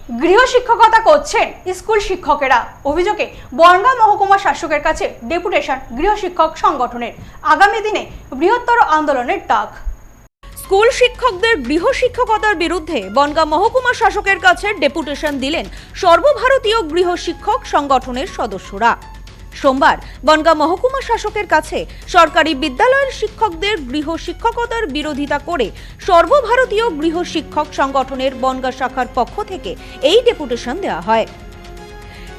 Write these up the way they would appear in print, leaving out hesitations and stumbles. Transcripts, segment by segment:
গৃহশিক্ষকতা করছেন স্কুল শিক্ষকেরা। অভিযোগে বনগাঁ মহকুমা শাসকের কাছে ডেপুটেশন গৃহশিক্ষক সংগঠনের। আগামী দিনে বৃহত্তর আন্দোলনের ডাক। স্কুল শিক্ষকদের গৃহশিক্ষকতার বিরুদ্ধে বনগাঁ মহকুমা শাসকের কাছে ডেপুটেশন দিলেন সর্বভারতীয় গৃহশিক্ষক সংগঠনের সদস্যরা। সোমবার বনগাঁ মহকুমা শাসকের কাছে সরকারি বিদ্যালয়ের শিক্ষকদের গৃহশিক্ষকতার বিরোধিতা করে সর্বভারতীয় গৃহশিক্ষক সংগঠনের বনগাঁ শাখার পক্ষ থেকে এই ডেপুটেশন দেওয়া হয়।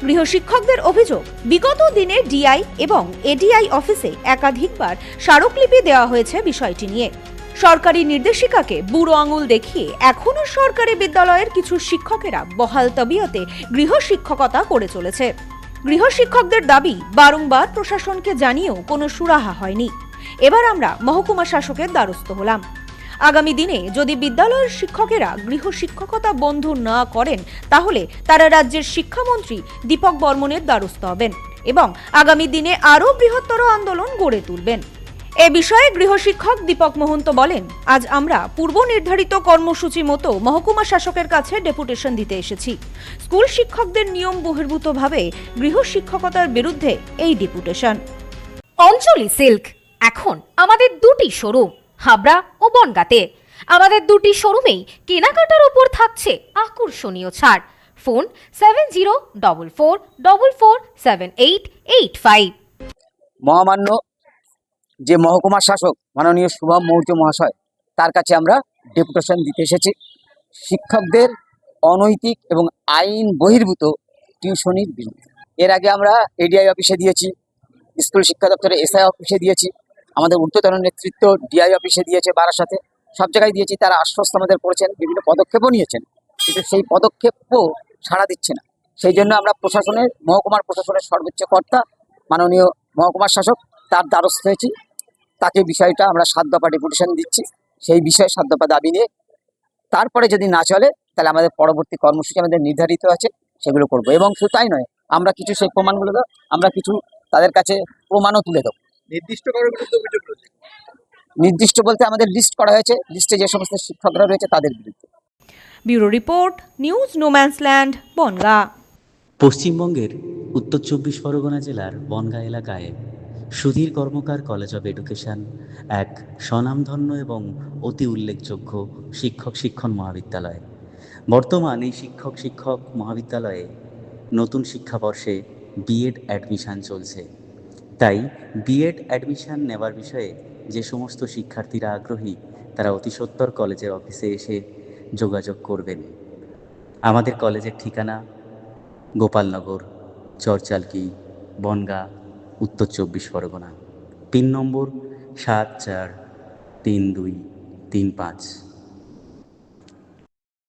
গৃহশিক্ষকদের অভিযোগ, বিগত দিনে ডিআই এবং এডিআই অফিসে একাধিকবার স্মারকলিপি দেওয়া হয়েছে বিষয়টি নিয়ে। সরকারি নির্দেশিকাকে বুড়ো আঙুল দেখিয়ে এখনো সরকারি বিদ্যালয়ের কিছু শিক্ষকেরা বহাল তবিয়তে গৃহশিক্ষকতা করে চলেছে। গৃহশিক্ষকদের দাবি বারংবার প্রশাসনকে জানিয়েও কোনো সুরাহা হয়নি। এবার আমরা মহকুমা শাসকের দ্বারস্থ হলাম। আগামী দিনে যদি বিদ্যালয়ের শিক্ষকেরা গৃহশিক্ষকতা বন্ধ না করেন তাহলে তারা রাজ্যের শিক্ষামন্ত্রী দীপক বর্মনের দ্বারস্থ হবেন এবং আগামী দিনে আরও বৃহত্তর আন্দোলন গড়ে তুলবেন। এ বিষয়ে গৃহশিক্ষক দীপক মহন্ত বলেন, আজ আমরা পূর্ব নির্ধারিত কর্মসূচি মতো মহকুমা শাসকের কাছে ডেপুটেশন দিতে এসেছি। স্কুল শিক্ষকদের নিয়ম বহির্ভূতভাবে গৃহশিক্ষকতার বিরুদ্ধে এই ডেপুটেশন। অঞ্জলি সিল্ক এখন আমাদের দুটি শোরুম, হাবড়া ও বনগাঁতে। আমাদের দুটি শোরুমেই কেনাকাটার উপর থাকছে আকর্ষণীয় ছাড়। ফোন 7044447885। মহামান্য যে মহকুমা শাসক মাননীয় শুভম মৌর্য মহাশয়, তার কাছে আমরা ডেপুটেশন দিতে এসেছি শিক্ষকদের অনৈতিক এবং আইন বহির্ভূত টিউশনির বিরুদ্ধে। এর আগে আমরা এডিআই অফিসে দিয়েছি, স্কুল শিক্ষা দপ্তরে এসআই অফিসে দিয়েছি, আমাদের ঊর্ধ্বতন নেতৃত্ব ডিআই অফিসে দিয়েছে, বারাসাতে, সব জায়গায় দিয়েছি। তারা আশ্বস্ত আমাদের করেছেন, বিভিন্ন পদক্ষেপও নিয়েছেন, কিন্তু সেই পদক্ষেপও সাড়া দিচ্ছে না। সেই জন্য আমরা মহকুমার প্রশাসনের সর্বোচ্চ কর্তা মাননীয় মহকুমার শাসক, তার দ্বারস্থ হয়েছি। তাকে বিষয়টা আমরা 7 দফা ডেপুটেশন দিচ্ছি। সেই বিষয়ে 7 দফা দাবি নিয়ে তারপরে যদি না চলে তাহলে আমাদের পরবর্তী কর্মসূচি আমাদের নির্ধারিত আছে, সেগুলো করব। এবং শুধু তাই নয়, আমরা কিছু সেই প্রমাণগুলো আমরা কিছু তাদের কাছে প্রমাণও তুলে দেবো। নির্দিষ্ট বলতে আমাদের লিস্ট করা হয়েছে, লিস্টে যে সমস্ত শিক্ষকরা রয়েছে তাদের বিরুদ্ধে। Bureau report, news no man's land, Bongaon. পশ্চিমবঙ্গের উত্তর 24 পরগনা জেলার বনগাঁ এলাকায় Sudhir Karmakar college of education এক স্বনামধন্য এবং অতি উল্লেখযোগ্য শিক্ষণ মহাবিদ্যালয়। বর্তমান এই শিক্ষক মহাবিদ্যালয়ে নতুন শিক্ষাবর্ষে বিএড অ্যাডমিশান চলছে। তাই বিএড অ্যাডমিশান নেওয়ার বিষয়ে যে সমস্ত শিক্ষার্থীরা আগ্রহী তারা অতি সত্বর কলেজের অফিসে এসে যোগাযোগ করবেন। আমাদের কলেজের ঠিকানা গোপালনগর, চরচালকি, বনগাঁ, উত্তর 24 পরগনা। পিন নম্বর 743235।